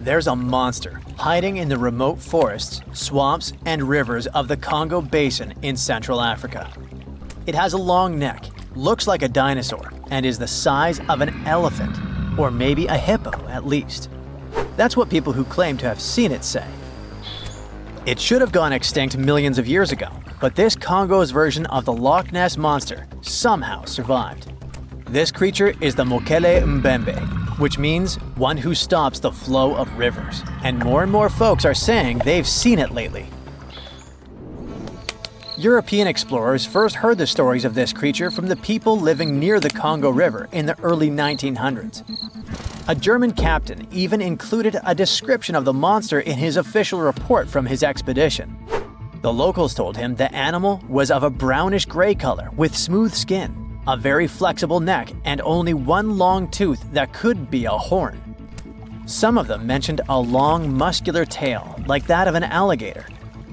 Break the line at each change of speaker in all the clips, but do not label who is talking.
there's a monster hiding in the remote forests, swamps, and rivers of the Congo Basin in Central Africa. It has a long neck, looks like a dinosaur, and is the size of an elephant, or maybe a hippo at least. That's what people who claim to have seen it say. It should have gone extinct millions of years ago, but this Congo's version of the Loch Ness Monster somehow survived. This creature is the Mokele Mbembe, which means one who stops the flow of rivers, and more folks are saying they've seen it lately. European explorers first heard the stories of this creature from the people living near the Congo River in the early 1900s. A German captain even included a description of the monster in his official report from his expedition. The locals told him the animal was of a brownish-gray color with smooth skin, a very flexible neck, and only one long tooth that could be a horn. Some of them mentioned a long, muscular tail, like that of an alligator.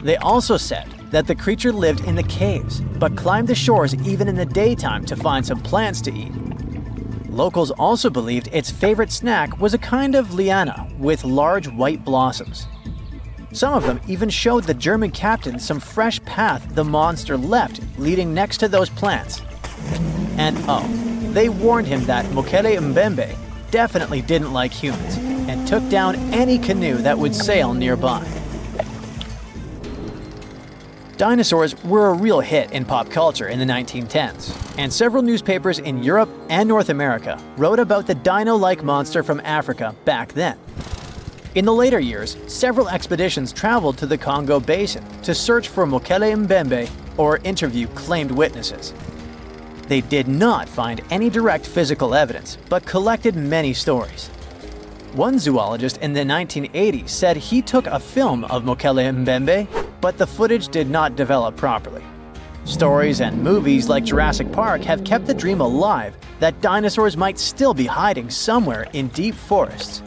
They also said that the creature lived in the caves, but climbed the shores even in the daytime to find some plants to eat. Locals also believed its favorite snack was a kind of liana with large white blossoms. Some of them even showed the German captain some fresh path the monster left leading next to those plants. And they warned him that Mokele Mbembe definitely didn't like humans and took down any canoe that would sail nearby. Dinosaurs were a real hit in pop culture in the 1910s, and several newspapers in Europe and North America wrote about the dino-like monster from Africa back then. In the later years, several expeditions traveled to the Congo Basin to search for Mokele Mbembe or interview claimed witnesses. They did not find any direct physical evidence, but collected many stories. One zoologist in the 1980s said he took a film of Mokele Mbembe, but the footage did not develop properly. Stories and movies like Jurassic Park have kept the dream alive that dinosaurs might still be hiding somewhere in deep forests.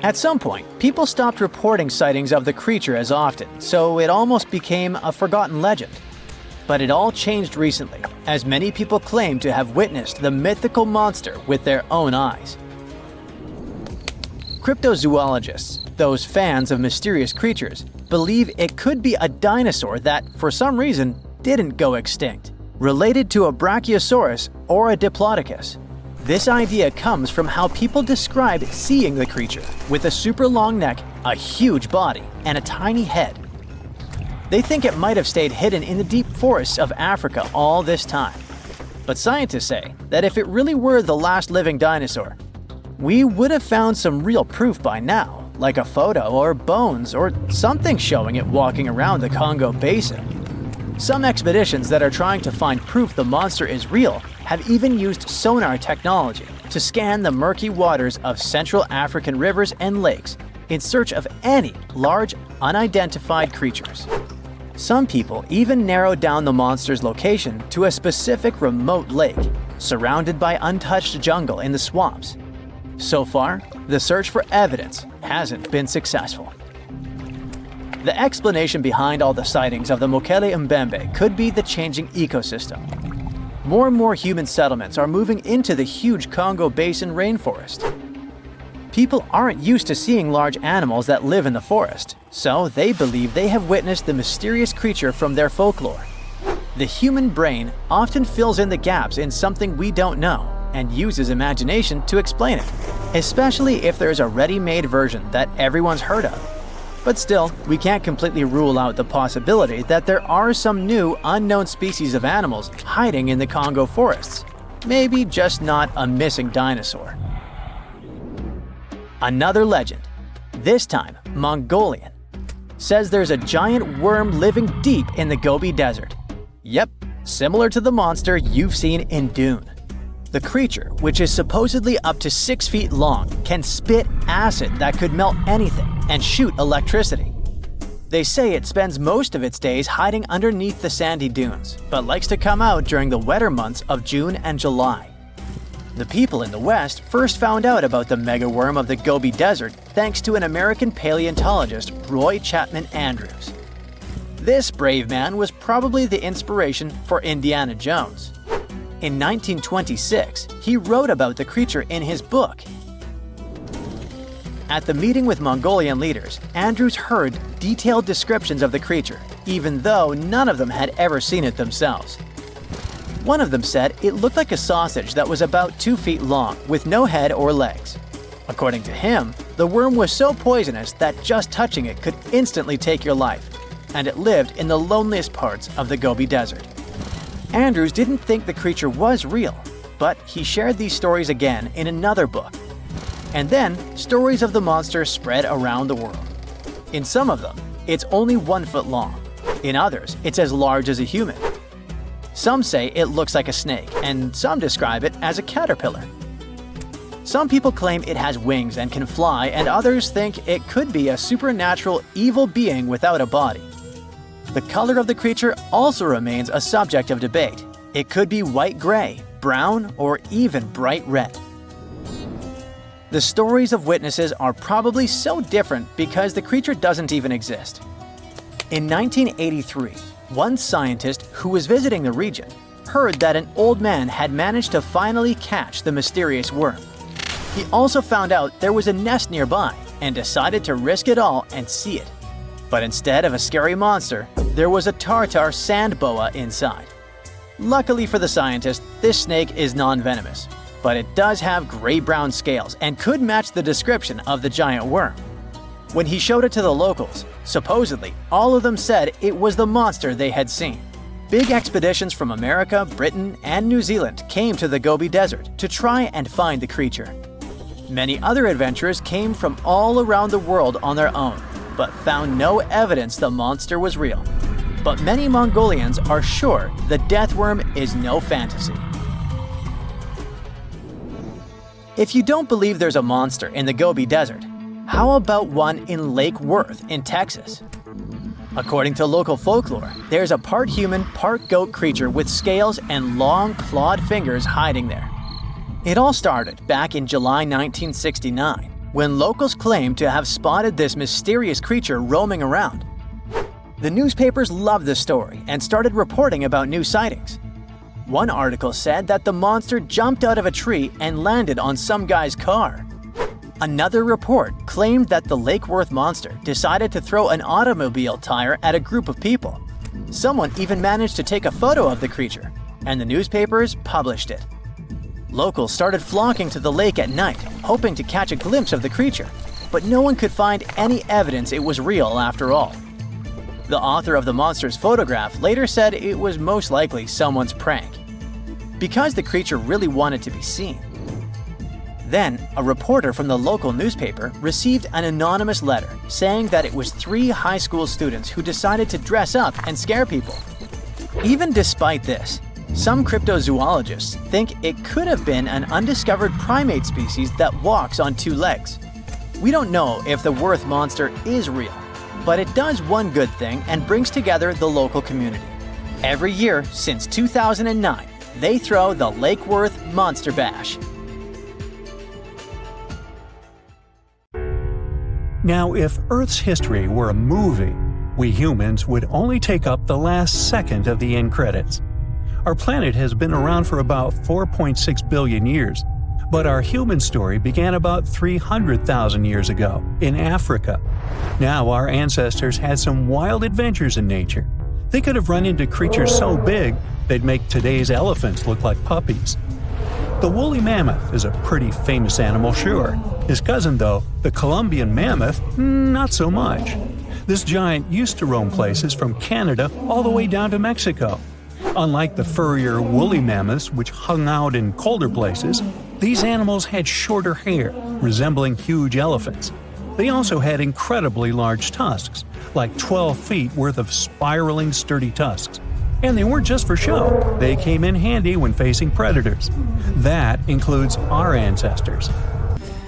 At some point, people stopped reporting sightings of the creature as often, so it almost became a forgotten legend. But it all changed recently, as many people claim to have witnessed the mythical monster with their own eyes. Cryptozoologists, those fans of mysterious creatures, believe it could be a dinosaur that, for some reason, didn't go extinct, related to a Brachiosaurus or a Diplodocus. This idea comes from how people describe seeing the creature, with a super long neck, a huge body, and a tiny head. They think it might have stayed hidden in the deep forests of Africa all this time. But scientists say that if it really were the last living dinosaur, we would have found some real proof by now, like a photo or bones or something showing it walking around the Congo Basin. Some expeditions that are trying to find proof the monster is real have even used sonar technology to scan the murky waters of Central African rivers and lakes in search of any large, unidentified creatures. Some people even narrowed down the monster's location to a specific remote lake, surrounded by untouched jungle in the swamps. So far, the search for evidence hasn't been successful. The explanation behind all the sightings of the Mokele Mbembe could be the changing ecosystem. More and more human settlements are moving into the huge Congo Basin rainforest. People aren't used to seeing large animals that live in the forest, so they believe they have witnessed the mysterious creature from their folklore. The human brain often fills in the gaps in something we don't know and uses imagination to explain it, especially if there's a ready-made version that everyone's heard of. But still, we can't completely rule out the possibility that there are some new, unknown species of animals hiding in the Congo forests. Maybe just not a missing dinosaur. Another legend, this time Mongolian, says there's a giant worm living deep in the Gobi Desert. Yep, similar to the monster you've seen in Dune. The creature, which is supposedly up to 6 feet long, can spit acid that could melt anything and shoot electricity. They say it spends most of its days hiding underneath the sandy dunes, but likes to come out during the wetter months of June and July. The people in the West first found out about the megaworm of the Gobi Desert thanks to an American paleontologist, Roy Chapman Andrews. This brave man was probably the inspiration for Indiana Jones. In 1926, he wrote about the creature in his book. At the meeting with Mongolian leaders, Andrews heard detailed descriptions of the creature, even though none of them had ever seen it themselves. One of them said it looked like a sausage that was about 2 feet long, with no head or legs. According to him, the worm was so poisonous that just touching it could instantly take your life, and it lived in the loneliest parts of the Gobi Desert. Andrews didn't think the creature was real, but he shared these stories again in another book. And then, stories of the monster spread around the world. In some of them, it's only 1 foot long. In others, it's as large as a human. Some say it looks like a snake, and some describe it as a caterpillar. Some people claim it has wings and can fly, and others think it could be a supernatural evil being without a body. The color of the creature also remains a subject of debate. It could be white-gray, brown, or even bright red. The stories of witnesses are probably so different because the creature doesn't even exist. In 1983, one scientist who was visiting the region heard that an old man had managed to finally catch the mysterious worm. He also found out there was a nest nearby and decided to risk it all and see it. But instead of a scary monster, there was a tartar sand boa inside. Luckily for the scientist, this snake is non-venomous, but it does have gray-brown scales and could match the description of the giant worm. When he showed it to the locals, supposedly all of them said it was the monster they had seen. Big expeditions from America, Britain, and New Zealand came to the Gobi Desert to try and find the creature. Many other adventurers came from all around the world on their own, but found no evidence the monster was real. But many Mongolians are sure the death worm is no fantasy. If you don't believe there's a monster in the Gobi Desert, how about one in Lake Worth in Texas? According to local folklore, there's a part human, part goat creature with scales and long clawed fingers hiding there. It all started back in July 1969, when locals claimed to have spotted this mysterious creature roaming around. The newspapers loved the story and started reporting about new sightings. One article said that the monster jumped out of a tree and landed on some guy's car. Another report claimed that the Lake Worth monster decided to throw an automobile tire at a group of people. Someone even managed to take a photo of the creature, and the newspapers published it. Locals started flocking to the lake at night, hoping to catch a glimpse of the creature, but no one could find any evidence it was real after all. The author of the monster's photograph later said it was most likely someone's prank, because the creature really wanted to be seen. Then, a reporter from the local newspaper received an anonymous letter saying that it was 3 high school students who decided to dress up and scare people. Even despite this, some cryptozoologists think it could have been an undiscovered primate species that walks on 2 legs. We don't know if the Worth monster is real, but it does one good thing and brings together the local community. Every year since 2009, they throw the Lake Worth Monster Bash.
Now, if Earth's history were a movie, we humans would only take up the last second of the end credits. Our planet has been around for about 4.6 billion years, but our human story began about 300,000 years ago in Africa. Now, our ancestors had some wild adventures in nature. They could have run into creatures so big they'd make today's elephants look like puppies. The woolly mammoth is a pretty famous animal, sure. His cousin, though, the Columbian mammoth, not so much. This giant used to roam places from Canada all the way down to Mexico. Unlike the furrier woolly mammoths, which hung out in colder places, these animals had shorter hair, resembling huge elephants. They also had incredibly large tusks, like 12 feet worth of spiraling sturdy tusks. And they weren't just for show, they came in handy when facing predators. That includes our ancestors.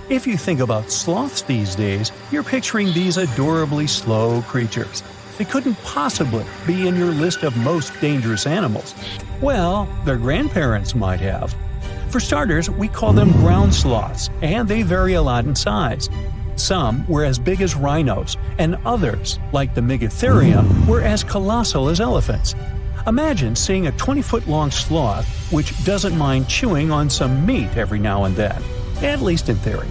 If you think about sloths these days, you're picturing these adorably slow creatures. They couldn't possibly be in your list of most dangerous animals. Well, their grandparents might have. For starters, we call them ground sloths, and they vary a lot in size. Some were as big as rhinos, and others, like the Megatherium, were as colossal as elephants. Imagine seeing a 20-foot-long sloth which doesn't mind chewing on some meat every now and then, at least in theory.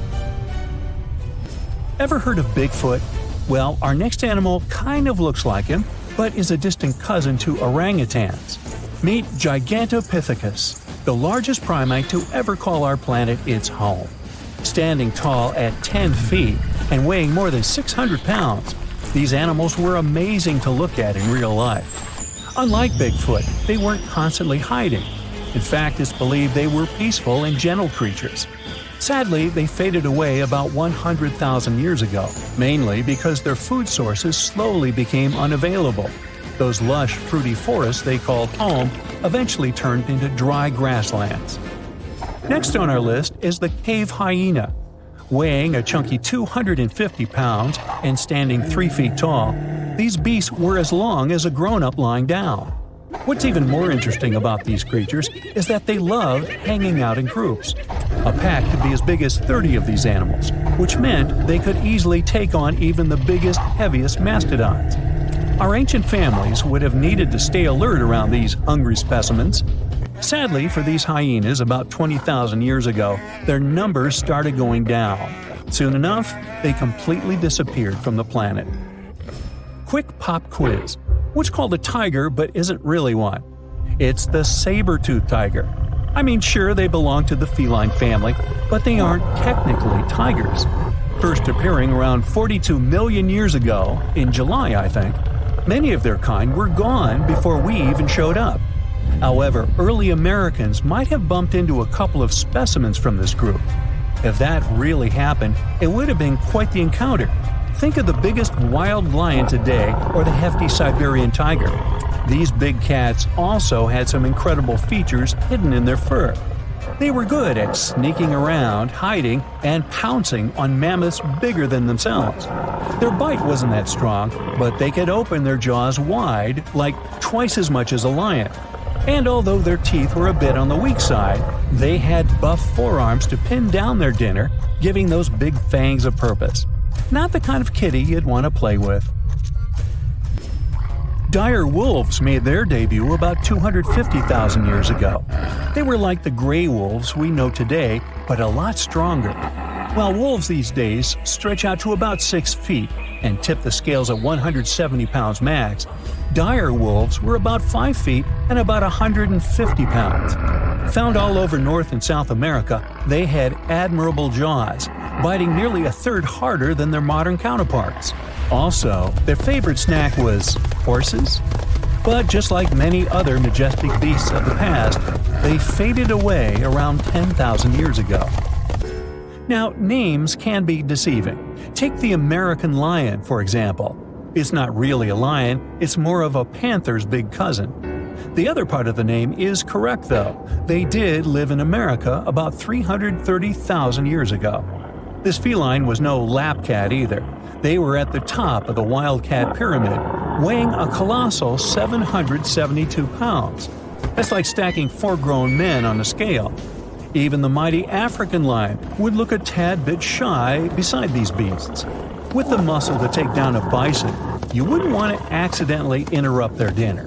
Ever heard of Bigfoot? Well, our next animal kind of looks like him, but is a distant cousin to orangutans. Meet Gigantopithecus, the largest primate to ever call our planet its home. Standing tall at 10 feet and weighing more than 600 pounds, these animals were amazing to look at in real life. Unlike Bigfoot, they weren't constantly hiding. In fact, it's believed they were peaceful and gentle creatures. Sadly, they faded away about 100,000 years ago, mainly because their food sources slowly became unavailable. Those lush, fruity forests they called home eventually turned into dry grasslands. Next on our list is the cave hyena. Weighing a chunky 250 pounds and standing 3 feet tall, these beasts were as long as a grown-up lying down. What's even more interesting about these creatures is that they love hanging out in groups. A pack could be as big as 30 of these animals, which meant they could easily take on even the biggest, heaviest mastodons. Our ancient families would have needed to stay alert around these hungry specimens. Sadly for these hyenas, about 20,000 years ago, their numbers started going down. Soon enough, they completely disappeared from the planet. Quick pop quiz. What's called a tiger but isn't really one? It's the saber-toothed tiger. I mean, sure, they belong to the feline family, but they aren't technically tigers. First appearing around 42 million years ago, in July, I think, many of their kind were gone before we even showed up. However, early Americans might have bumped into a couple of specimens from this group. If that really happened, it would have been quite the encounter. Think of the biggest wild lion today or the hefty Siberian tiger. These big cats also had some incredible features hidden in their fur. They were good at sneaking around, hiding, and pouncing on mammoths bigger than themselves. Their bite wasn't that strong, but they could open their jaws wide, like twice as much as a lion. And although their teeth were a bit on the weak side, they had buff forearms to pin down their dinner, giving those big fangs a purpose. Not the kind of kitty you'd want to play with. Dire wolves made their debut about 250,000 years ago. They were like the gray wolves we know today, but a lot stronger. While wolves these days stretch out to about 6 feet and tip the scales at 170 pounds max, dire wolves were about 5 feet and about 150 pounds. Found all over North and South America, they had admirable jaws, biting nearly a third harder than their modern counterparts. Also, their favorite snack was horses. But just like many other majestic beasts of the past, they faded away around 10,000 years ago. Now, names can be deceiving. Take the American lion, for example. It's not really a lion, it's more of a panther's big cousin. The other part of the name is correct, though. They did live in America about 330,000 years ago. This feline was no lap cat either. They were at the top of the wildcat pyramid, weighing a colossal 772 pounds. That's like stacking 4 grown men on a scale. Even the mighty African lion would look a tad bit shy beside these beasts. With the muscle to take down a bison, you wouldn't want to accidentally interrupt their dinner.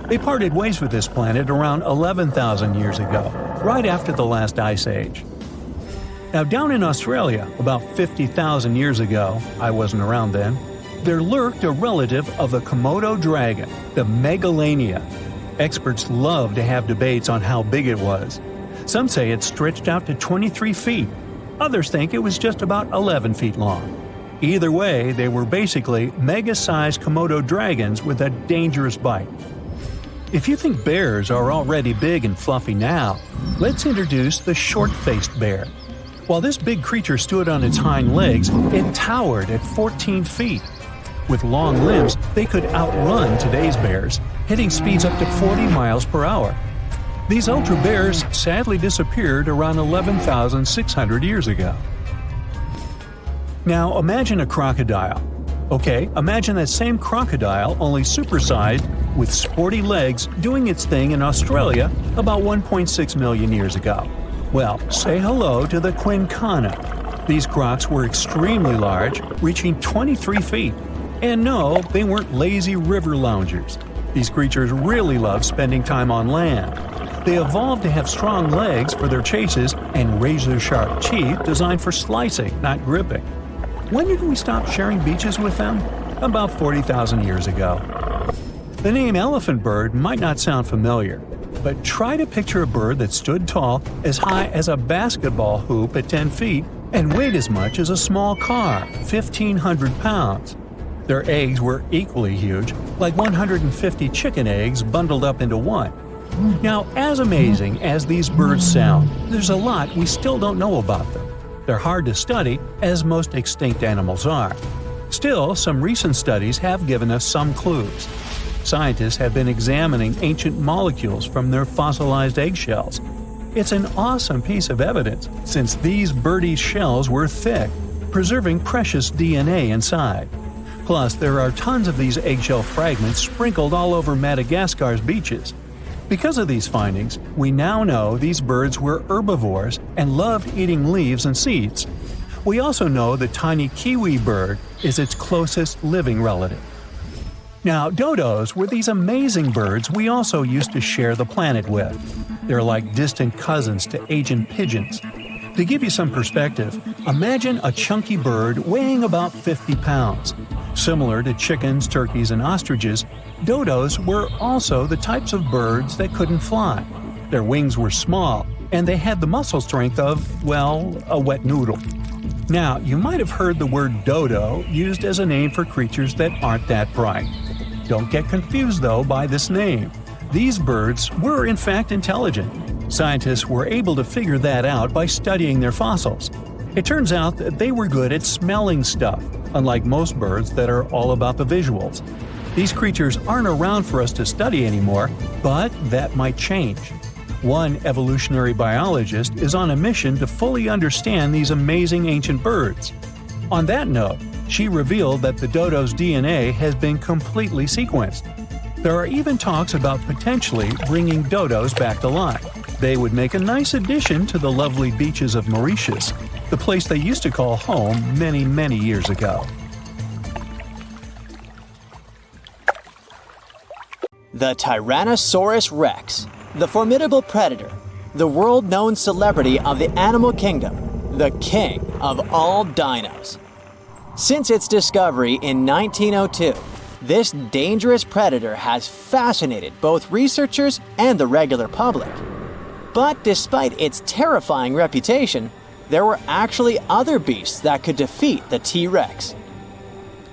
They parted ways with this planet around 11,000 years ago, right after the last ice age. Now, down in Australia, about 50,000 years ago, I wasn't around then, there lurked a relative of the Komodo dragon, the megalania. Experts love to have debates on how big it was. Some say it stretched out to 23 feet. Others think it was just about 11 feet long. Either way, they were basically mega-sized Komodo dragons with a dangerous bite. If you think bears are already big and fluffy now, let's introduce the short-faced bear. While this big creature stood on its hind legs, it towered at 14 feet. With long limbs, they could outrun today's bears, hitting speeds up to 40 miles per hour. These ultra bears sadly disappeared around 11,600 years ago. Now imagine a crocodile. Okay, imagine that same crocodile, only supersized, with sporty legs, doing its thing in Australia about 1.6 million years ago. Well, say hello to the quincana. These crocs were extremely large, reaching 23 feet. And no, they weren't lazy river loungers. These creatures really love spending time on land. They evolved to have strong legs for their chases and razor-sharp teeth designed for slicing, not gripping. When did we stop sharing beaches with them? About 40,000 years ago. The name elephant bird might not sound familiar, but try to picture a bird that stood tall as high as a basketball hoop at 10 feet and weighed as much as a small car, 1,500 pounds. Their eggs were equally huge, like 150 chicken eggs bundled up into one. Now, as amazing as these birds sound, there's a lot we still don't know about them. They're hard to study, as most extinct animals are. Still, some recent studies have given us some clues. Scientists have been examining ancient molecules from their fossilized eggshells. It's an awesome piece of evidence, since these birdie shells were thick, preserving precious DNA inside. Plus, there are tons of these eggshell fragments sprinkled all over Madagascar's beaches. Because of these findings, we now know these birds were herbivores and loved eating leaves and seeds. We also know the tiny kiwi bird is its closest living relative. Now, dodos were these amazing birds we also used to share the planet with. They're like distant cousins to Asian pigeons. To give you some perspective, imagine a chunky bird weighing about 50 pounds. Similar to chickens, turkeys, and ostriches, dodos were also the types of birds that couldn't fly. Their wings were small, and they had the muscle strength of, well, a wet noodle. Now, you might have heard the word dodo used as a name for creatures that aren't that bright. Don't get confused, though, by this name. These birds were in fact intelligent. Scientists were able to figure that out by studying their fossils. It turns out that they were good at smelling stuff, unlike most birds that are all about the visuals. These creatures aren't around for us to study anymore, but that might change. One evolutionary biologist is on a mission to fully understand these amazing ancient birds. On that note, she revealed that the dodo's DNA has been completely sequenced. There are even talks about potentially bringing dodos back to life. They would make a nice addition to the lovely beaches of Mauritius, the place they used to call home many, many years ago.
The Tyrannosaurus rex, the formidable predator, the world-known celebrity of the animal kingdom, the king of all dinos. Since its discovery in 1902, this dangerous predator has fascinated both researchers and the regular public. But despite its terrifying reputation, there were actually other beasts that could defeat the T-Rex.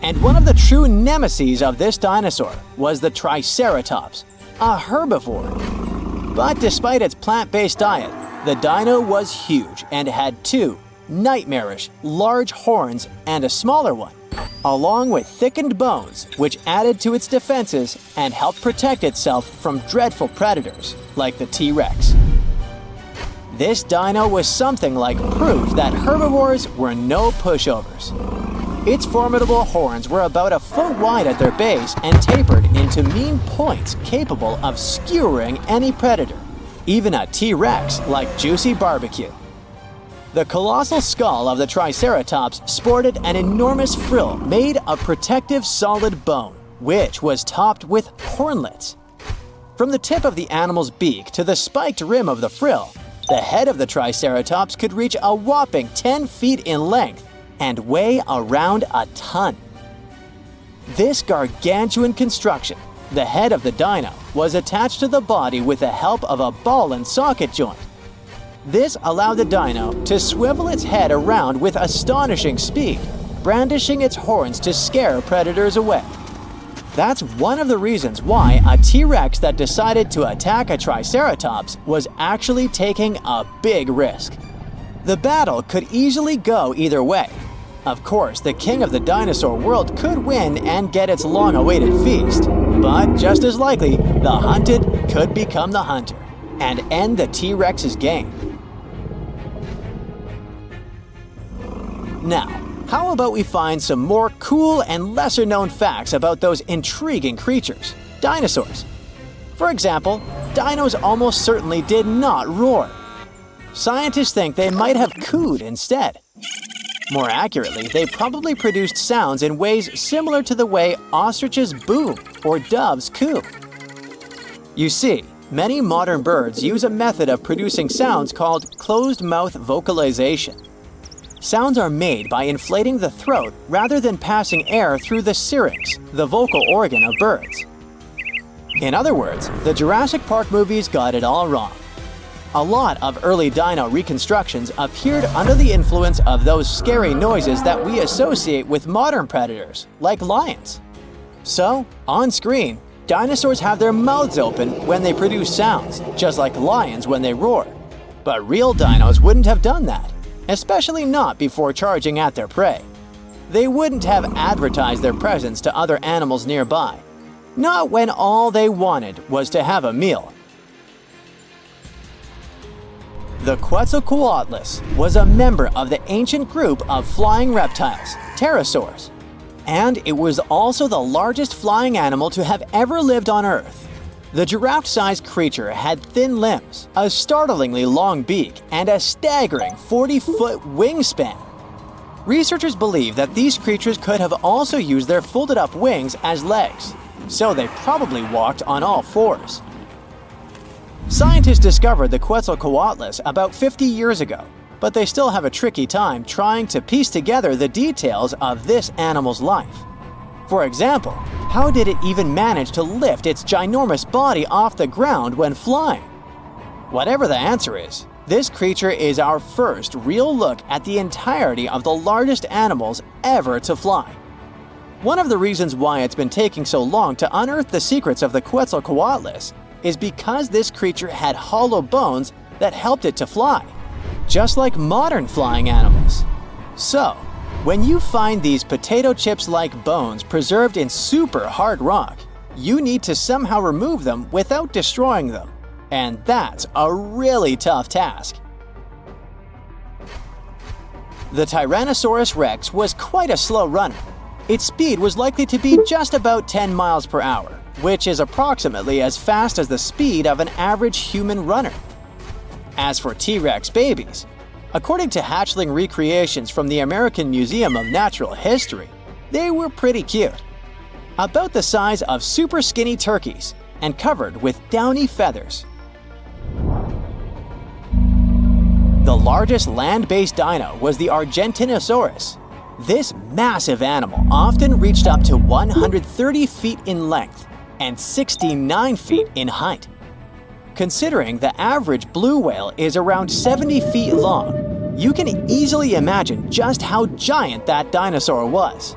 And one of the true nemeses of this dinosaur was the Triceratops, a herbivore. But despite its plant-based diet, the dino was huge and had two nightmarish large horns and a smaller one, along with thickened bones which added to its defenses and helped protect itself from dreadful predators like the T-Rex. This dino was something like proof that herbivores were no pushovers. Its formidable horns were about a foot wide at their base and tapered into mean points capable of skewering any predator, even a T-Rex like Juicy Barbecue. The colossal skull of the Triceratops sported an enormous frill made of protective solid bone, which was topped with hornlets. From the tip of the animal's beak to the spiked rim of the frill, the head of the Triceratops could reach a whopping 10 feet in length and weigh around a ton. This gargantuan construction, the head of the dino, was attached to the body with the help of a ball and socket joint. This allowed the dino to swivel its head around with astonishing speed, brandishing its horns to scare predators away. That's one of the reasons why a T-Rex that decided to attack a Triceratops was actually taking a big risk. The battle could easily go either way. Of course, the king of the dinosaur world could win and get its long-awaited feast, but just as likely, the hunted could become the hunter and end the T-Rex's game. Now, how about we find some more cool and lesser-known facts about those intriguing creatures, dinosaurs? For example, dinos almost certainly did not roar. Scientists think they might have cooed instead. More accurately, they probably produced sounds in ways similar to the way ostriches boom or doves coo. You see, many modern birds use a method of producing sounds called closed-mouth vocalization. sounds are made by inflating the throat rather than passing air through the syrinx, the vocal organ of birds. In other words, the Jurassic Park movies got it all wrong. A lot of early dino reconstructions appeared under the influence of those scary noises that we associate with modern predators, like lions. So, on screen, dinosaurs have their mouths open when they produce sounds, just like lions when they roar. But real dinos wouldn't have done that, especially not before charging at their prey. They wouldn't have advertised their presence to other animals nearby, not when all they wanted was to have a meal. The Quetzalcoatlus was a member of the ancient group of flying reptiles, pterosaurs, and it was also the largest flying animal to have ever lived on Earth. The giraffe-sized creature had thin limbs, a startlingly long beak, and a staggering 40-foot wingspan. Researchers believe that these creatures could have also used their folded-up wings as legs, so they probably walked on all fours. Scientists discovered the Quetzalcoatlus about 50 years ago, but they still have a tricky time trying to piece together the details of this animal's life. For example, how did it even manage to lift its ginormous body off the ground when flying? Whatever the answer is, this creature is our first real look at the entirety of the largest animals ever to fly. One of the reasons why it's been taking so long to unearth the secrets of the Quetzalcoatlus is because this creature had hollow bones that helped it to fly, just like modern flying animals. So, when you find these potato chips-like bones preserved in super hard rock, you need to somehow remove them without destroying them, and that's a really tough task. The Tyrannosaurus rex was quite a slow runner. Its speed was likely to be just about 10 miles per hour, which is approximately as fast as the speed of an average human runner. As for T-Rex babies, according to hatchling recreations from the American Museum of Natural History, they were pretty cute. About the size of super skinny turkeys and covered with downy feathers. The largest land-based dino was the Argentinosaurus. This massive animal often reached up to 130 feet in length and 69 feet in height. Considering the average blue whale is around 70 feet long, you can easily imagine just how giant that dinosaur was.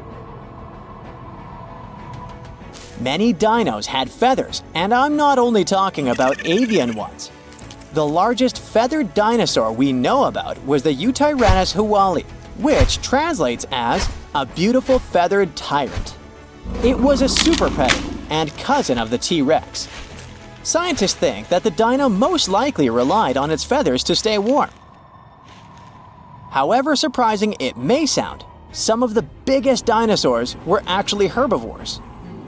Many dinos had feathers, and I'm not only talking about avian ones. The largest feathered dinosaur we know about was the Tyrannosaurus huali, which translates as a beautiful feathered tyrant. It was a super predator and cousin of the T-Rex. Scientists think that the dino most likely relied on its feathers to stay warm. However surprising it may sound, some of the biggest dinosaurs were actually herbivores.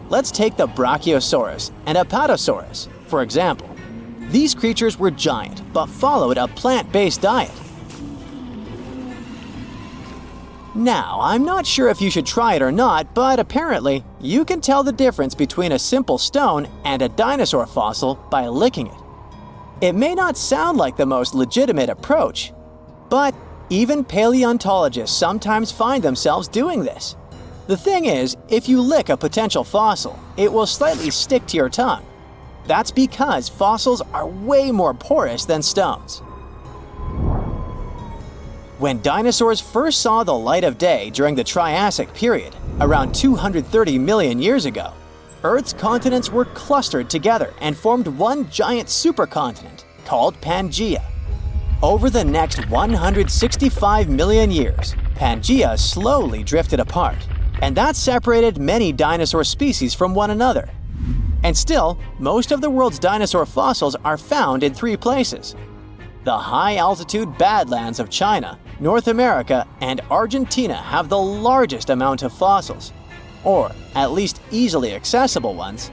Let's take the Brachiosaurus and Apatosaurus, for example. These creatures were giant, but followed a plant-based diet. Now, I'm not sure if you should try it or not, but apparently, you can tell the difference between a simple stone and a dinosaur fossil by licking it. It may not sound like the most legitimate approach, but even paleontologists sometimes find themselves doing this. The thing is, if you lick a potential fossil, it will slightly stick to your tongue. That's because fossils are way more porous than stones. When dinosaurs first saw the light of day during the Triassic period, around 230 million years ago, Earth's continents were clustered together and formed one giant supercontinent called Pangaea. Over the next 165 million years, Pangaea slowly drifted apart, and that separated many dinosaur species from one another. And still, most of the world's dinosaur fossils are found in 3 places: the high-altitude Badlands of China, North America, and Argentina have the largest amount of fossils, or at least easily accessible ones.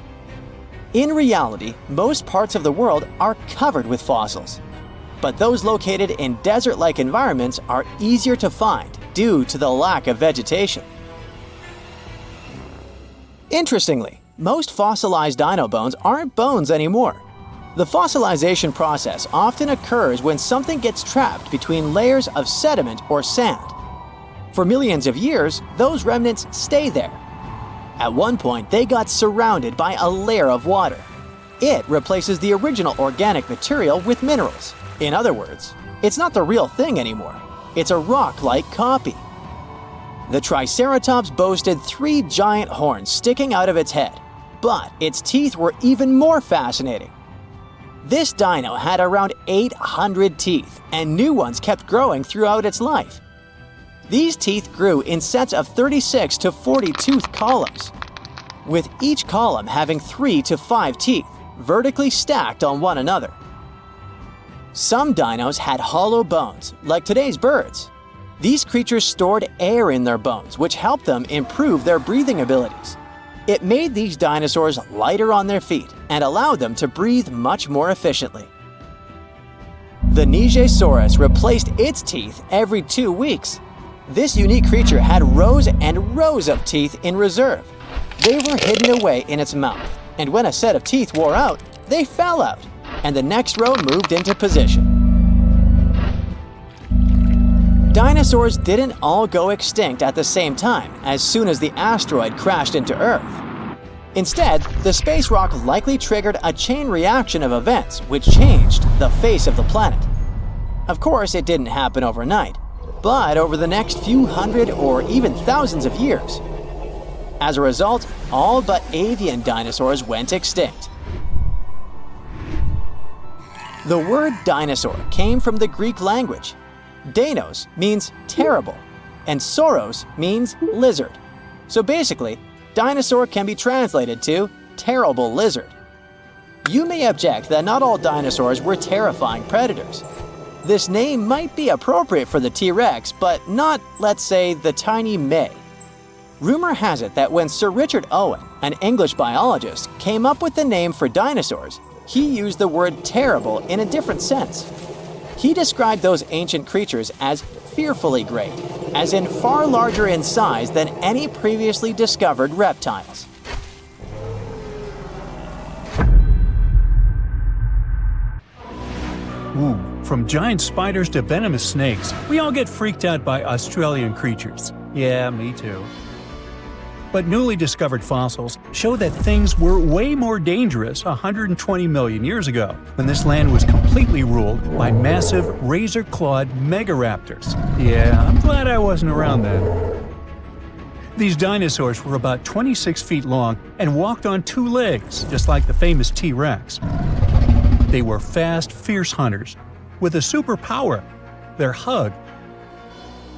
In reality, most parts of the world are covered with fossils, but those located in desert-like environments are easier to find due to the lack of vegetation. Interestingly, most fossilized dino bones aren't bones anymore. The fossilization process often occurs when something gets trapped between layers of sediment or sand. For millions of years, those remnants stay there. At one point, they got surrounded by a layer of water. It replaces the original organic material with minerals. In other words, it's not the real thing anymore. It's a rock-like copy. The Triceratops boasted 3 giant horns sticking out of its head, but its teeth were even more fascinating. This dino had around 800 teeth, and new ones kept growing throughout its life. These teeth grew in sets of 36 to 40 tooth columns, with each column having 3 to 5 teeth, vertically stacked on one another. Some dinos had hollow bones, like today's birds. These creatures stored air in their bones, which helped them improve their breathing abilities. It made these dinosaurs lighter on their feet and allowed them to breathe much more efficiently. The Nigersaurus replaced its teeth every 2 weeks. This unique creature had rows and rows of teeth in reserve. They were hidden away in its mouth, and when a set of teeth wore out, they fell out, and the next row moved into position. Dinosaurs didn't all go extinct at the same time as soon as the asteroid crashed into Earth. Instead, the space rock likely triggered a chain reaction of events which changed the face of the planet. Of course, it didn't happen overnight, but over the next few hundred or even thousands of years. As a result, all but avian dinosaurs went extinct. The word dinosaur came from the Greek language. Deinos means terrible, and sauros means lizard. So basically, dinosaur can be translated to terrible lizard. You may object that not all dinosaurs were terrifying predators. This name might be appropriate for the T-Rex, but not, let's say, the tiny May. Rumor has it that when Sir Richard Owen, an English biologist, came up with the name for dinosaurs, he used the word terrible in a different sense. He described those ancient creatures as fearfully great, as in far larger in size than any previously discovered reptiles.
Ooh, from giant spiders to venomous snakes, we all get freaked out by Australian creatures. Yeah, me too. But newly discovered fossils show that things were way more dangerous 120 million years ago, when this land was completely ruled by massive razor-clawed megaraptors. Yeah, I'm glad I wasn't around then. These dinosaurs were about 26 feet long and walked on 2 legs, just like the famous T-Rex. They were fast, fierce hunters, with a superpower: their hug.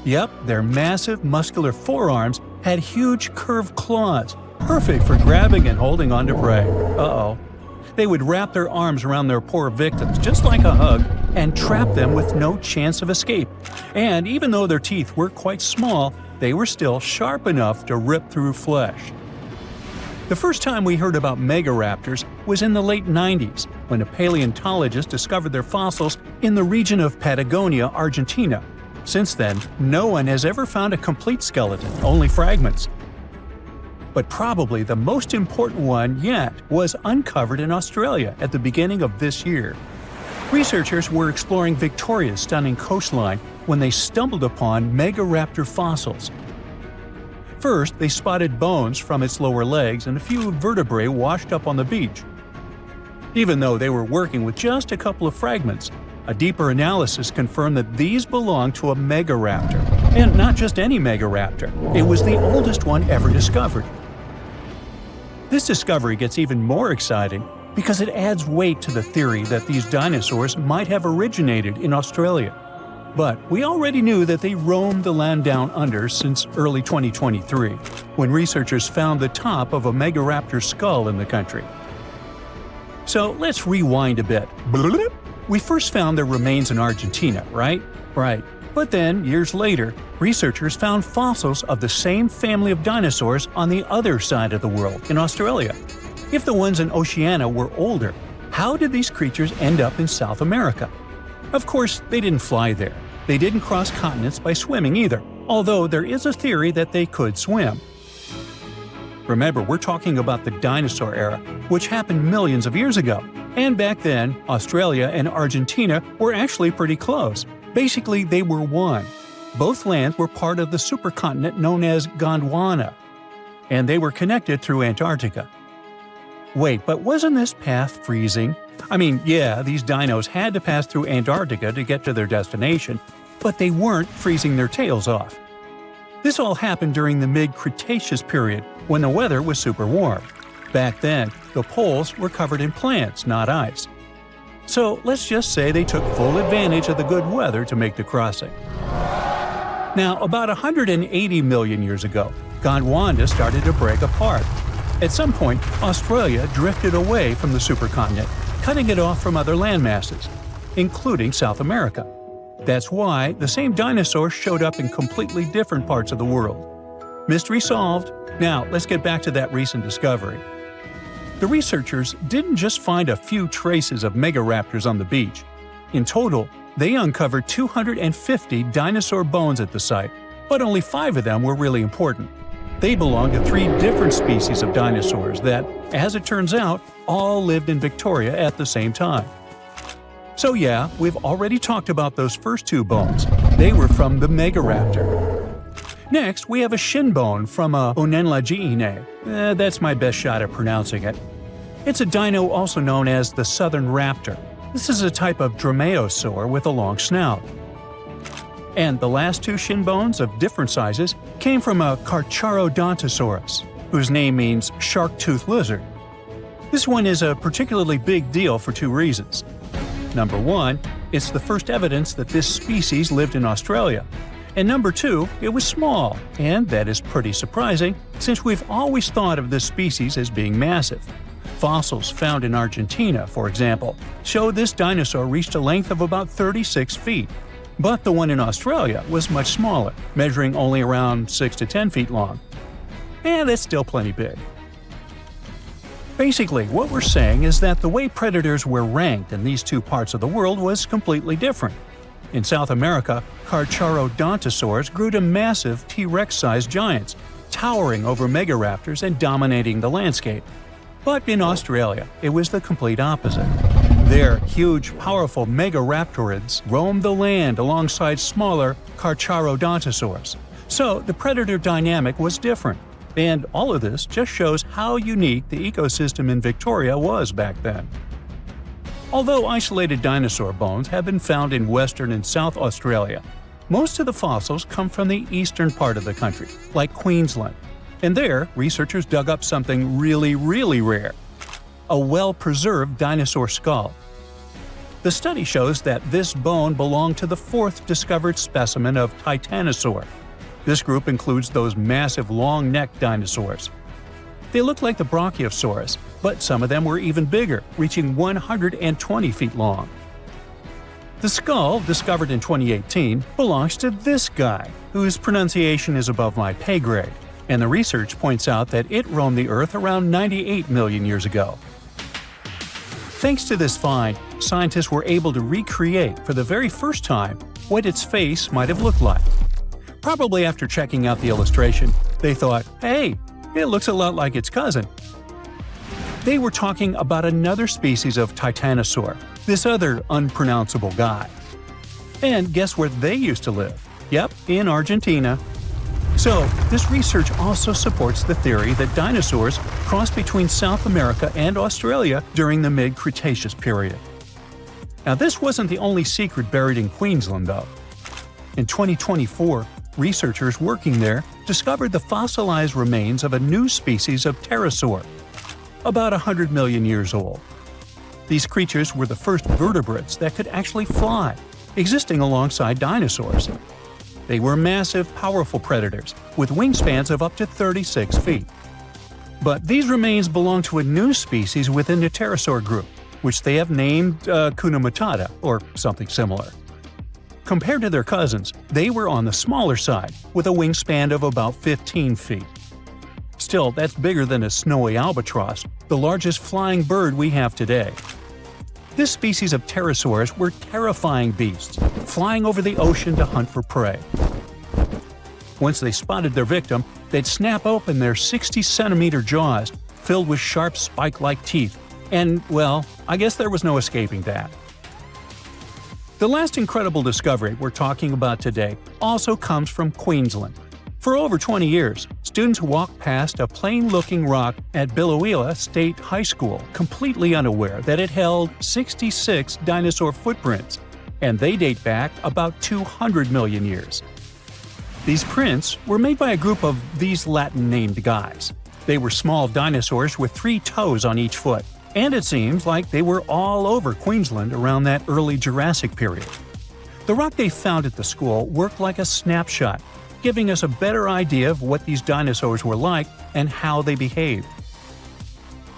Yep, their massive, muscular forearms had huge curved claws, perfect for grabbing and holding onto prey. Uh-oh. They would wrap their arms around their poor victims, just like a hug, and trap them with no chance of escape. And even though their teeth were quite small, they were still sharp enough to rip through flesh. The first time we heard about megaraptors was in the late 90s, when a paleontologist discovered their fossils in the region of Patagonia, Argentina. Since then, no one has ever found a complete skeleton, only fragments. But probably the most important one yet was uncovered in Australia at the beginning of this year. Researchers were exploring Victoria's stunning coastline when they stumbled upon megaraptor fossils. First, they spotted bones from its lower legs and a few vertebrae washed up on the beach. Even though they were working with just a couple of fragments, a deeper analysis confirmed that these belonged to a megaraptor. And not just any megaraptor, it was the oldest one ever discovered. This discovery gets even more exciting because it adds weight to the theory that these dinosaurs might have originated in Australia. But we already knew that they roamed the land down under since early 2023, when researchers found the top of a megaraptor skull in the country. So let's rewind a bit. We first found their remains in Argentina, right? Right. But then, years later, researchers found fossils of the same family of dinosaurs on the other side of the world, in Australia. If the ones in Oceania were older, how did these creatures end up in South America? Of course, they didn't fly there. They didn't cross continents by swimming either, although there is a theory that they could swim. Remember, we're talking about the dinosaur era, which happened millions of years ago. And back then, Australia and Argentina were actually pretty close. Basically, they were one. Both lands were part of the supercontinent known as Gondwana, and they were connected through Antarctica. Wait, but wasn't this path freezing? I mean, yeah, these dinos had to pass through Antarctica to get to their destination, but they weren't freezing their tails off. This all happened during the mid-Cretaceous period, when the weather was super warm. Back then, the poles were covered in plants, not ice. So let's just say they took full advantage of the good weather to make the crossing. Now, about 180 million years ago, Gondwana started to break apart. At some point, Australia drifted away from the supercontinent, cutting it off from other landmasses, including South America. That's why the same dinosaurs showed up in completely different parts of the world. Mystery solved. Now, let's get back to that recent discovery. The researchers didn't just find a few traces of megaraptors on the beach. In total, they uncovered 250 dinosaur bones at the site, but only 5 of them were really important. They belong to 3 different species of dinosaurs that, as it turns out, all lived in Victoria at the same time. So yeah, we've already talked about those first 2 bones. They were from the megaraptor. Next, we have a shin bone from a Onenlagiine. That's my best shot at pronouncing it. It's a dino also known as the southern raptor. This is a type of dromaeosaur with a long snout. And the last 2 shin bones of different sizes came from a Carcharodontosaurus, whose name means shark-toothed lizard. This one is a particularly big deal for 2 reasons. Number 1, it's the first evidence that this species lived in Australia. And number 2, it was small, and that is pretty surprising since we've always thought of this species as being massive. Fossils found in Argentina, for example, show this dinosaur reached a length of about 36 feet. But the one in Australia was much smaller, measuring only around 6 to 10 feet long. And that's still plenty big. Basically, what we're saying is that the way predators were ranked in these 2 parts of the world was completely different. In South America, Carcharodontosaurs grew to massive T-Rex-sized giants, towering over megaraptors and dominating the landscape. But in Australia, it was the complete opposite. There, huge, powerful megaraptorids roamed the land alongside smaller Carcharodontosaurs. So the predator dynamic was different. And all of this just shows how unique the ecosystem in Victoria was back then. Although isolated dinosaur bones have been found in Western and South Australia, most of the fossils come from the eastern part of the country, like Queensland. And there, researchers dug up something really, really rare – a well-preserved dinosaur skull. The study shows that this bone belonged to the 4th discovered specimen of Tyrannosaur. This group includes those massive long-necked dinosaurs. They look like the Brachiosaurus, but some of them were even bigger, reaching 120 feet long. The skull, discovered in 2018, belongs to this guy, whose pronunciation is above my pay grade, and the research points out that it roamed the Earth around 98 million years ago. Thanks to this find, scientists were able to recreate for the very first time what its face might have looked like. Probably after checking out the illustration, they thought, hey, it looks a lot like its cousin. They were talking about another species of Tyrannosaur, this other unpronounceable guy. And guess where they used to live? Yep, in Argentina. So, this research also supports the theory that dinosaurs crossed between South America and Australia during the mid-Cretaceous period. Now, this wasn't the only secret buried in Queensland, though. In 2024, researchers working there discovered the fossilized remains of a new species of pterosaur, about 100 million years old. These creatures were the first vertebrates that could actually fly, existing alongside dinosaurs. They were massive, powerful predators, with wingspans of up to 36 feet. But these remains belong to a new species within the pterosaur group, which they have named Kunamatata, or something similar. Compared to their cousins, they were on the smaller side, with a wingspan of about 15 feet. Still, that's bigger than a snowy albatross, the largest flying bird we have today. This species of pterosaurs were terrifying beasts, flying over the ocean to hunt for prey. Once they spotted their victim, they'd snap open their 60-centimeter jaws, filled with sharp spike-like teeth, and, well, I guess there was no escaping that. The last incredible discovery we're talking about today also comes from Queensland. For over 20 years, students walked past a plain-looking rock at Biloela State High School completely unaware that it held 66 dinosaur footprints, and they date back about 200 million years. These prints were made by a group of these Latin-named guys. They were small dinosaurs with 3 toes on each foot, and it seems like they were all over Queensland around that early Jurassic period. The rock they found at the school worked like a snapshot, giving us a better idea of what these dinosaurs were like and how they behaved.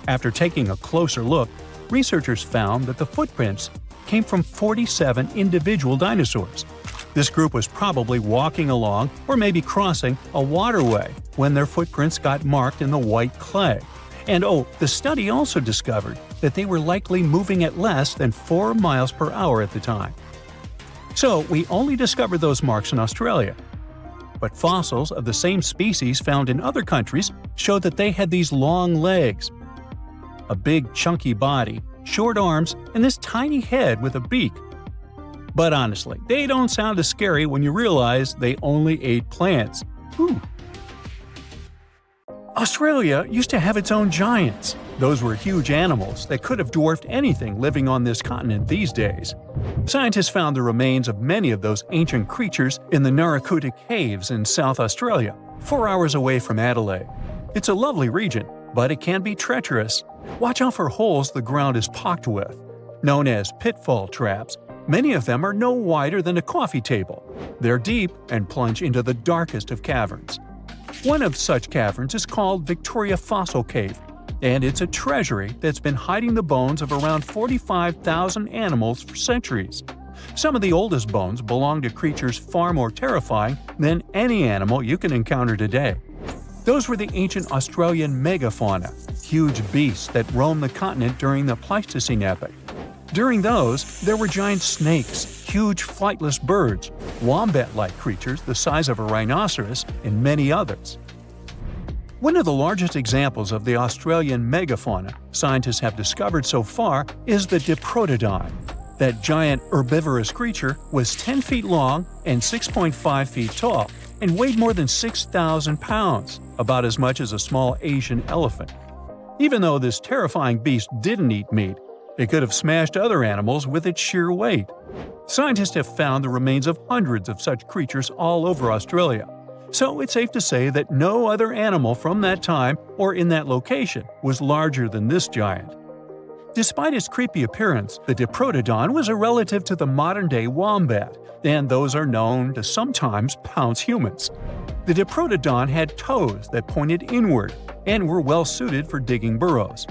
After taking a closer look, researchers found that the footprints came from 47 individual dinosaurs. This group was probably walking along or maybe crossing a waterway when their footprints got marked in the white clay. And the study also discovered that they were likely moving at less than 4 miles per hour at the time. So we only discovered those marks in Australia. But fossils of the same species found in other countries showed that they had these long legs, a big chunky body, short arms, and this tiny head with a beak. But honestly, they don't sound as scary when you realize they only ate plants. Whew. Australia used to have its own giants. Those were huge animals that could have dwarfed anything living on this continent these days. Scientists found the remains of many of those ancient creatures in the Narracuta Caves in South Australia, 4 hours away from Adelaide. It's a lovely region, but it can be treacherous. Watch out for holes the ground is pocked with. Known as pitfall traps, many of them are no wider than a coffee table. They're deep and plunge into the darkest of caverns. One of such caverns is called Victoria Fossil Cave, and it's a treasury that's been hiding the bones of around 45,000 animals for centuries. Some of the oldest bones belong to creatures far more terrifying than any animal you can encounter today. Those were the ancient Australian megafauna, huge beasts that roamed the continent during the Pleistocene epoch. During those, there were giant snakes, huge flightless birds, wombat-like creatures the size of a rhinoceros, and many others. One of the largest examples of the Australian megafauna scientists have discovered so far is the Diprotodon. That giant herbivorous creature was 10 feet long and 6.5 feet tall, and weighed more than 6,000 pounds, about as much as a small Asian elephant. Even though this terrifying beast didn't eat meat, it could have smashed other animals with its sheer weight. Scientists have found the remains of hundreds of such creatures all over Australia, so it's safe to say that no other animal from that time or in that location was larger than this giant. Despite its creepy appearance, the Diprotodon was a relative to the modern-day wombat, and those are known to sometimes pounce humans. The Diprotodon had toes that pointed inward and were well suited for digging burrows.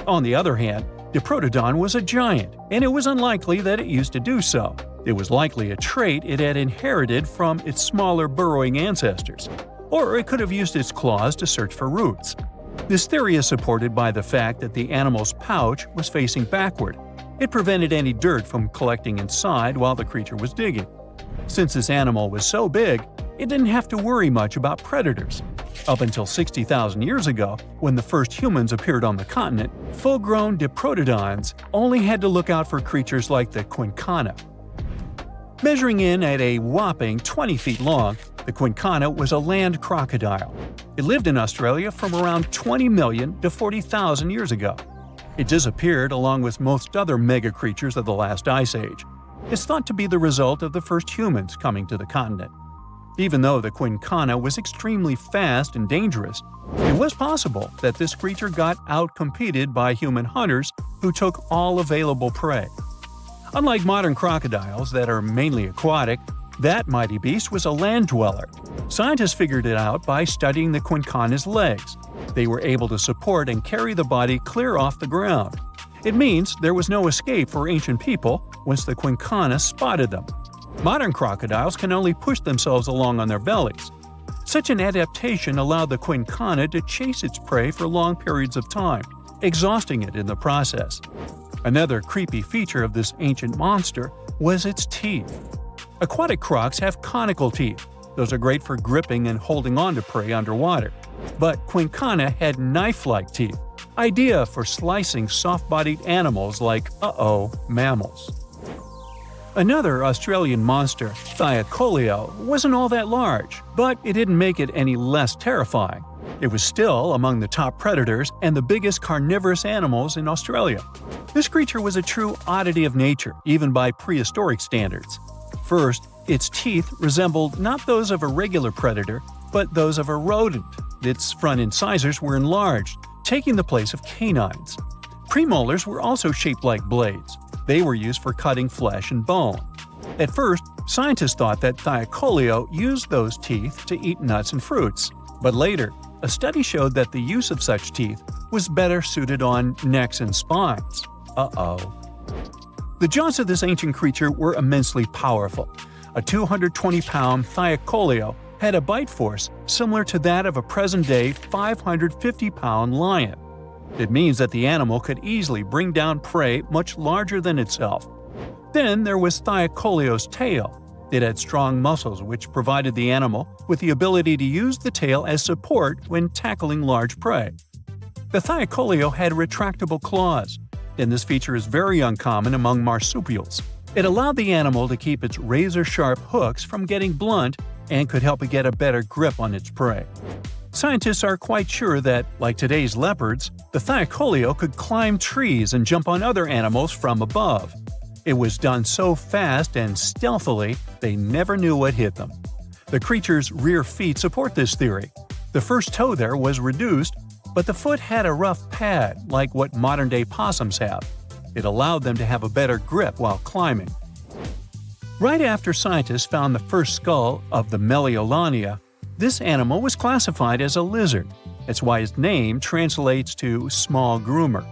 On the other hand, Diprotodon was a giant, and it was unlikely that it used to do so. It was likely a trait it had inherited from its smaller burrowing ancestors, or it could have used its claws to search for roots. This theory is supported by the fact that the animal's pouch was facing backward. It prevented any dirt from collecting inside while the creature was digging. Since this animal was so big, it didn't have to worry much about predators. Up until 60,000 years ago, when the first humans appeared on the continent, full-grown Diprotodons only had to look out for creatures like the Quincana. Measuring in at a whopping 20 feet long, the Quincana was a land crocodile. It lived in Australia from around 20 million to 40,000 years ago. It disappeared along with most other mega creatures of the last ice age. It's thought to be the result of the first humans coming to the continent. Even though the Quincana was extremely fast and dangerous, it was possible that this creature got out-competed by human hunters who took all available prey. Unlike modern crocodiles that are mainly aquatic, that mighty beast was a land dweller. Scientists figured it out by studying the Quincana's legs. They were able to support and carry the body clear off the ground. It means there was no escape for ancient people once the Quincana spotted them. Modern crocodiles can only push themselves along on their bellies. Such an adaptation allowed the Quincana to chase its prey for long periods of time, exhausting it in the process. Another creepy feature of this ancient monster was its teeth. Aquatic crocs have conical teeth. Those are great for gripping and holding on to prey underwater. But Quincana had knife-like teeth, ideal for slicing soft-bodied animals like mammals. Another Australian monster, Thylacoleo, wasn't all that large, but it didn't make it any less terrifying. It was still among the top predators and the biggest carnivorous animals in Australia. This creature was a true oddity of nature, even by prehistoric standards. First, its teeth resembled not those of a regular predator, but those of a rodent. Its front incisors were enlarged, taking the place of canines. Premolars were also shaped like blades. They were used for cutting flesh and bone. At first, scientists thought that Thylacoleo used those teeth to eat nuts and fruits. But later, a study showed that the use of such teeth was better suited on necks and spines. Uh-oh. The jaws of this ancient creature were immensely powerful. A 220-pound Thylacoleo had a bite force similar to that of a present-day 550-pound lion. It means that the animal could easily bring down prey much larger than itself. Then there was Thylacoleo's tail. It had strong muscles which provided the animal with the ability to use the tail as support when tackling large prey. The Thylacoleo had retractable claws, and this feature is very uncommon among marsupials. It allowed the animal to keep its razor-sharp hooks from getting blunt and could help it get a better grip on its prey. Scientists are quite sure that, like today's leopards, the Thylacoleo could climb trees and jump on other animals from above. It was done so fast and stealthily, they never knew what hit them. The creature's rear feet support this theory. The first toe there was reduced, but the foot had a rough pad like what modern-day possums have. It allowed them to have a better grip while climbing. Right after scientists found the first skull of the Meliolania, this animal was classified as a lizard. That's why its name translates to small groomer.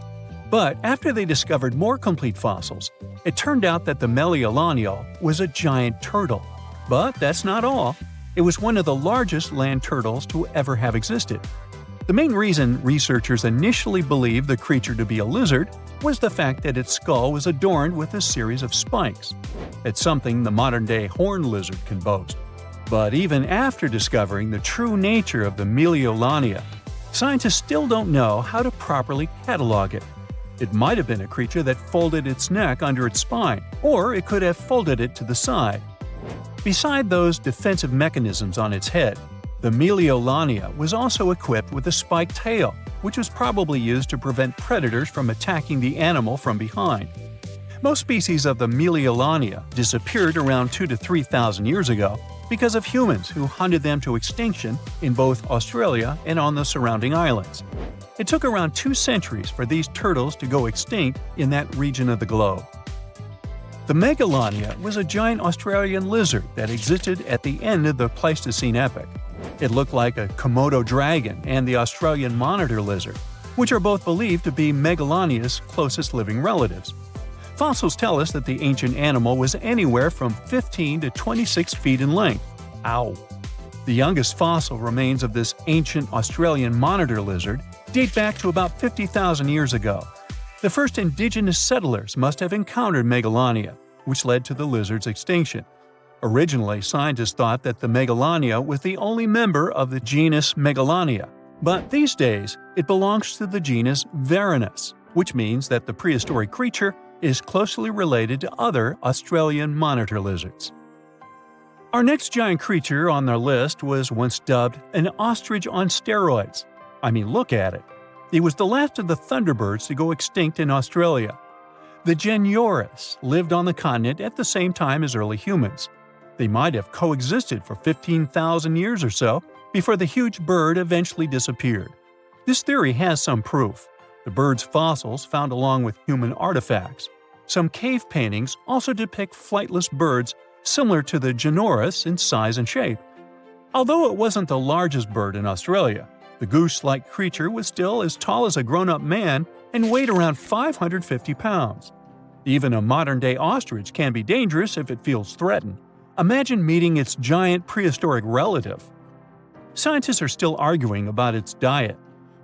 But after they discovered more complete fossils, it turned out that the Meliolania was a giant turtle. But that's not all. It was one of the largest land turtles to ever have existed. The main reason researchers initially believed the creature to be a lizard was the fact that its skull was adorned with a series of spikes. It's something the modern-day horned lizard can boast. But even after discovering the true nature of the Meliolania, scientists still don't know how to properly catalog it. It might have been a creature that folded its neck under its spine, or it could have folded it to the side. Beside those defensive mechanisms on its head, the Meliolania was also equipped with a spiked tail, which was probably used to prevent predators from attacking the animal from behind. Most species of the Meliolania disappeared around 2,000 to 3,000 years ago because of humans who hunted them to extinction in both Australia and on the surrounding islands. It took around 2 centuries for these turtles to go extinct in that region of the globe. The Megalania was a giant Australian lizard that existed at the end of the Pleistocene epoch. It looked like a Komodo dragon and the Australian monitor lizard, which are both believed to be Megalania's closest living relatives. Fossils tell us that the ancient animal was anywhere from 15 to 26 feet in length. Ow! The youngest fossil remains of this ancient Australian monitor lizard date back to about 50,000 years ago. The first indigenous settlers must have encountered Megalania, which led to the lizard's extinction. Originally, scientists thought that the Megalania was the only member of the genus Megalania, but these days it belongs to the genus Varanus, which means that the prehistoric creature is closely related to other Australian monitor lizards. Our next giant creature on our list was once dubbed an ostrich on steroids. I mean, look at it. It was the last of the thunderbirds to go extinct in Australia. The Genyornis lived on the continent at the same time as early humans. They might have coexisted for 15,000 years or so before the huge bird eventually disappeared. This theory has some proof. The bird's fossils found along with human artifacts. Some cave paintings also depict flightless birds similar to the Genyornis in size and shape. Although it wasn't the largest bird in Australia, the goose-like creature was still as tall as a grown-up man and weighed around 550 pounds. Even a modern-day ostrich can be dangerous if it feels threatened. Imagine meeting its giant prehistoric relative. Scientists are still arguing about its diet.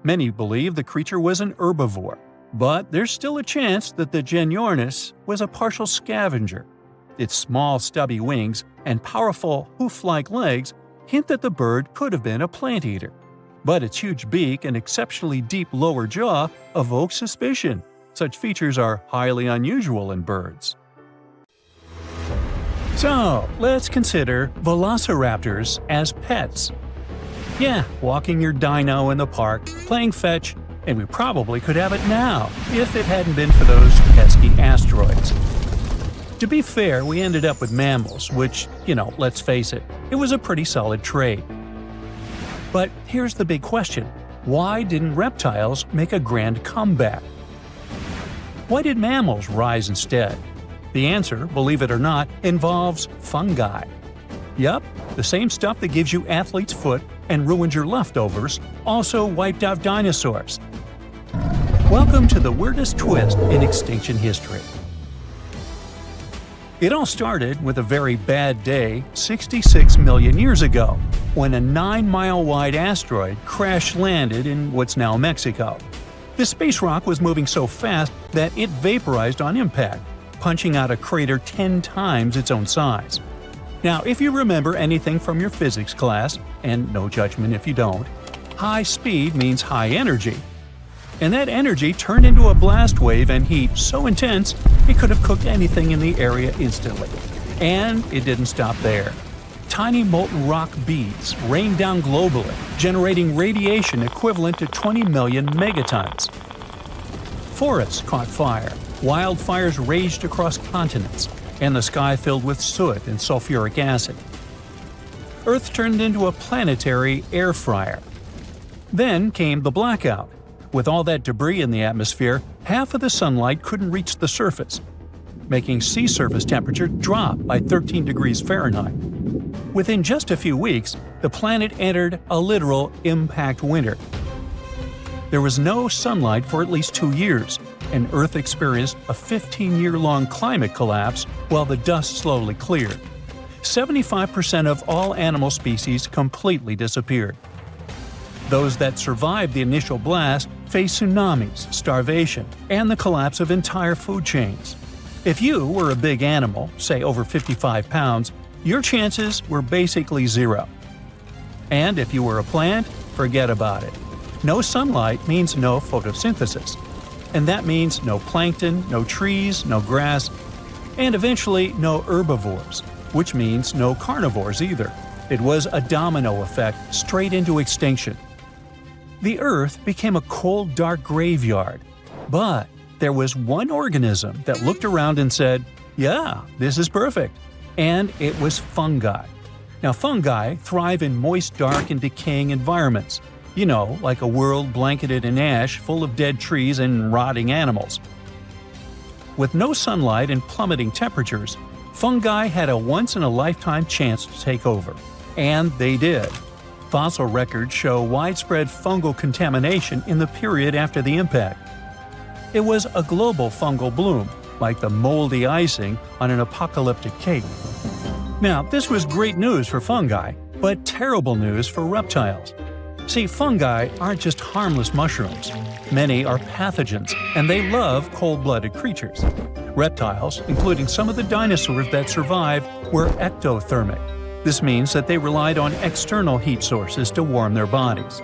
Many believe the creature was an herbivore, but there's still a chance that the Genyornis was a partial scavenger. Its small, stubby wings and powerful hoof-like legs hint that the bird could have been a plant eater. But its huge beak and exceptionally deep lower jaw evoke suspicion. Such features are highly unusual in birds. So, let's consider velociraptors as pets. Yeah, walking your dino in the park, playing fetch, and we probably could have it now if it hadn't been for those pesky asteroids. To be fair, we ended up with mammals, which, let's face it, it was a pretty solid trade. But here's the big question. Why didn't reptiles make a grand comeback? Why did mammals rise instead? The answer, believe it or not, involves fungi. Yup, the same stuff that gives you athlete's foot and ruined your leftovers also wiped out dinosaurs. Welcome to the weirdest twist in extinction history. It all started with a very bad day 66 million years ago, when a 9-mile-wide asteroid crash-landed in what's now Mexico. The space rock was moving so fast that it vaporized on impact, punching out a crater 10 times its own size. Now, if you remember anything from your physics class, and no judgment if you don't, high speed means high energy. And that energy turned into a blast wave and heat so intense it could have cooked anything in the area instantly. And it didn't stop there. Tiny molten rock beads rained down globally, generating radiation equivalent to 20 million megatons. Forests caught fire, wildfires raged across continents, and the sky filled with soot and sulfuric acid. Earth turned into a planetary air fryer. Then came the blackout. With all that debris in the atmosphere, half of the sunlight couldn't reach the surface, making sea surface temperature drop by 13 degrees Fahrenheit. Within just a few weeks, the planet entered a literal impact winter. There was no sunlight for at least 2 years, and Earth experienced a 15-year-long climate collapse while the dust slowly cleared. 75% of all animal species completely disappeared. Those that survived the initial blast faced tsunamis, starvation, and the collapse of entire food chains. If you were a big animal, say over 55 pounds, your chances were basically zero. And if you were a plant, forget about it. No sunlight means no photosynthesis. And that means no plankton, no trees, no grass, and eventually no herbivores, which means no carnivores either. It was a domino effect straight into extinction. The Earth became a cold, dark graveyard. But there was one organism that looked around and said, "Yeah, this is perfect." And it was fungi. Now, fungi thrive in moist, dark, and decaying environments. Like a world blanketed in ash full of dead trees and rotting animals. With no sunlight and plummeting temperatures, fungi had a once-in-a-lifetime chance to take over. And they did. Fossil records show widespread fungal contamination in the period after the impact. It was a global fungal bloom, like the moldy icing on an apocalyptic cake. Now, this was great news for fungi, but terrible news for reptiles. See, fungi aren't just harmless mushrooms. Many are pathogens, and they love cold-blooded creatures. Reptiles, including some of the dinosaurs that survived, were ectothermic. This means that they relied on external heat sources to warm their bodies.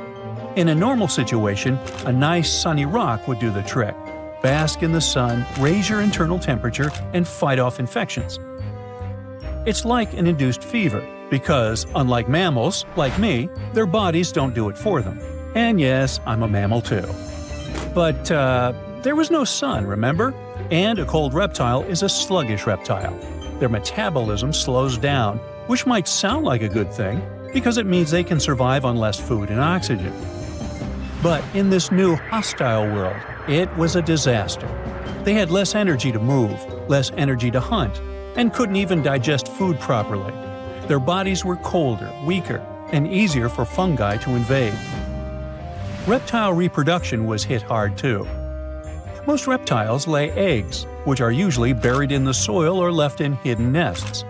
In a normal situation, a nice sunny rock would do the trick. Bask in the sun, raise your internal temperature, and fight off infections. It's like an induced fever, because, unlike mammals, like me, their bodies don't do it for them. And yes, I'm a mammal too. But there was no sun, remember? And a cold reptile is a sluggish reptile. Their metabolism slows down, which might sound like a good thing, because it means they can survive on less food and oxygen. But in this new hostile world, it was a disaster. They had less energy to move, less energy to hunt, and couldn't even digest food properly. Their bodies were colder, weaker, and easier for fungi to invade. Reptile reproduction was hit hard too. Most reptiles lay eggs, which are usually buried in the soil or left in hidden nests.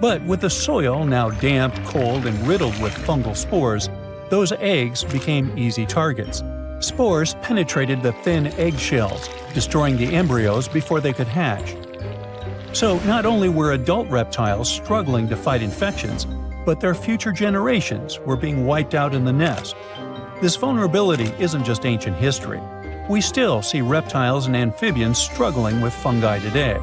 But with the soil now damp, cold, and riddled with fungal spores, those eggs became easy targets. Spores penetrated the thin eggshells, destroying the embryos before they could hatch. So not only were adult reptiles struggling to fight infections, but their future generations were being wiped out in the nest. This vulnerability isn't just ancient history. We still see reptiles and amphibians struggling with fungi today.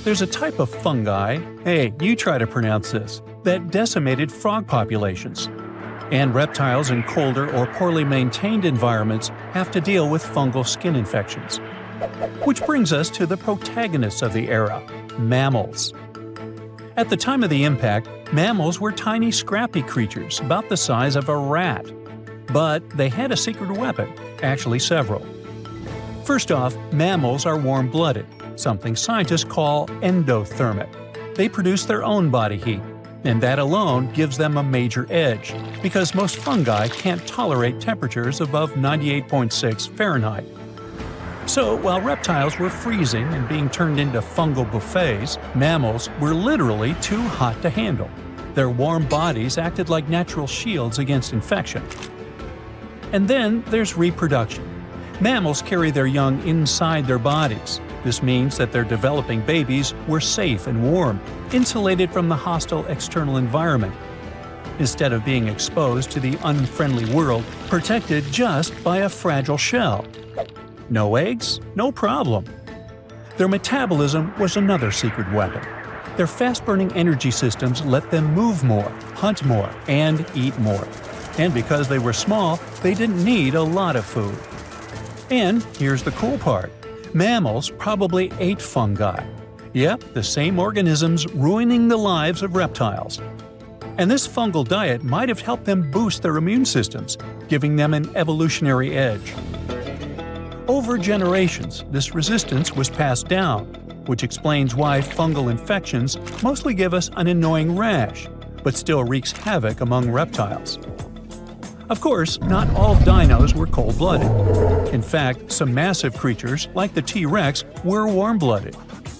There's a type of fungi, hey, you try to pronounce this, that decimated frog populations. And reptiles in colder or poorly maintained environments have to deal with fungal skin infections. Which brings us to the protagonists of the era, mammals. At the time of the impact, mammals were tiny scrappy creatures about the size of a rat. But they had a secret weapon, actually several. First off, mammals are warm-blooded, something scientists call endothermic. They produce their own body heat, and that alone gives them a major edge, because most fungi can't tolerate temperatures above 98.6 Fahrenheit. So, while reptiles were freezing and being turned into fungal buffets, mammals were literally too hot to handle. Their warm bodies acted like natural shields against infection. And then there's reproduction. Mammals carry their young inside their bodies. This means that their developing babies were safe and warm, insulated from the hostile external environment, instead of being exposed to the unfriendly world, protected just by a fragile shell. No eggs? No problem. Their metabolism was another secret weapon. Their fast-burning energy systems let them move more, hunt more, and eat more. And because they were small, they didn't need a lot of food. And here's the cool part. Mammals probably ate fungi. Yep, the same organisms ruining the lives of reptiles. And this fungal diet might have helped them boost their immune systems, giving them an evolutionary edge. Over generations, this resistance was passed down, which explains why fungal infections mostly give us an annoying rash, but still wreaks havoc among reptiles. Of course, not all dinos were cold-blooded. In fact, some massive creatures, like the T-Rex, were warm-blooded.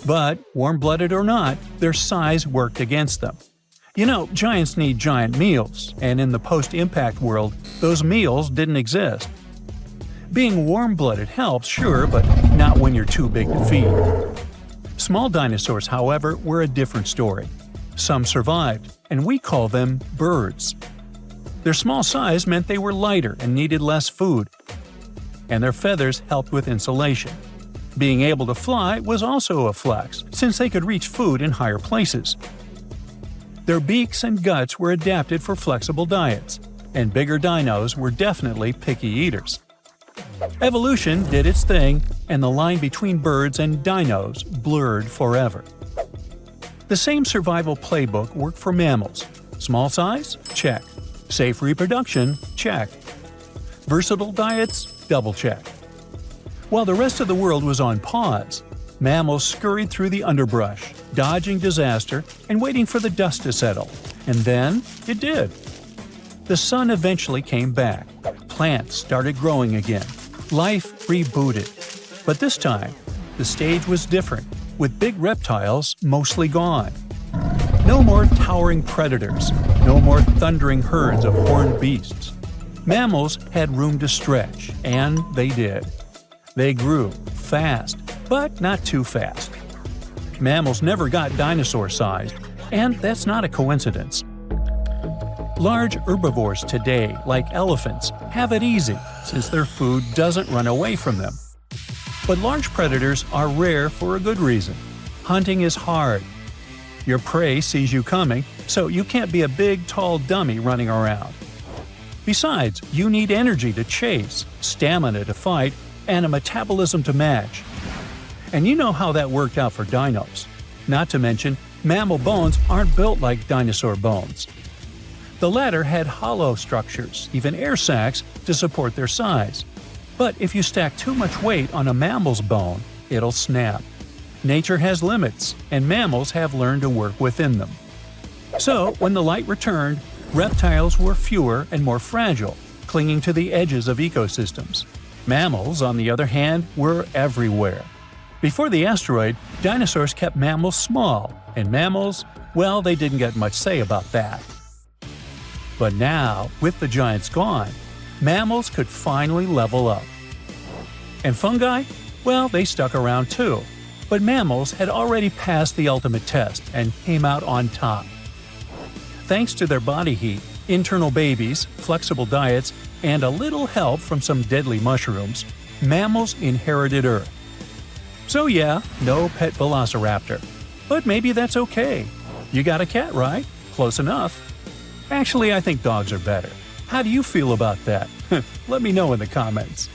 But, warm-blooded or not, their size worked against them. You know, giants need giant meals, and in the post-impact world, those meals didn't exist. Being warm-blooded helps, sure, but not when you're too big to feed. Small dinosaurs, however, were a different story. Some survived, and we call them birds. Their small size meant they were lighter and needed less food, and their feathers helped with insulation. Being able to fly was also a flex, since they could reach food in higher places. Their beaks and guts were adapted for flexible diets, and bigger dinos were definitely picky eaters. Evolution did its thing, and the line between birds and dinos blurred forever. The same survival playbook worked for mammals. Small size? Check. Safe reproduction? Check. Versatile diets? Double check. While the rest of the world was on pause, mammals scurried through the underbrush, dodging disaster and waiting for the dust to settle. And then it did. The sun eventually came back. Plants started growing again. Life rebooted. But this time, the stage was different, with big reptiles mostly gone. No more towering predators, no more thundering herds of horned beasts. Mammals had room to stretch, and they did. They grew fast, but not too fast. Mammals never got dinosaur-sized, and that's not a coincidence. Large herbivores today, like elephants, have it easy since their food doesn't run away from them. But large predators are rare for a good reason. Hunting is hard. Your prey sees you coming, so you can't be a big, tall dummy running around. Besides, you need energy to chase, stamina to fight, and a metabolism to match. And you know how that worked out for dinos. Not to mention, mammal bones aren't built like dinosaur bones. The latter had hollow structures, even air sacs, to support their size. But if you stack too much weight on a mammal's bone, it'll snap. Nature has limits, and mammals have learned to work within them. So, when the light returned, reptiles were fewer and more fragile, clinging to the edges of ecosystems. Mammals, on the other hand, were everywhere. Before the asteroid, dinosaurs kept mammals small, and mammals, well, they didn't get much say about that. But now, with the giants gone, mammals could finally level up. And fungi? Well, they stuck around too. But mammals had already passed the ultimate test and came out on top. Thanks to their body heat, internal babies, flexible diets, and a little help from some deadly mushrooms, mammals inherited Earth. So yeah, no pet velociraptor. But maybe that's okay. You got a cat, right? Close enough. Actually, I think dogs are better. How do you feel about that? Let me know in the comments.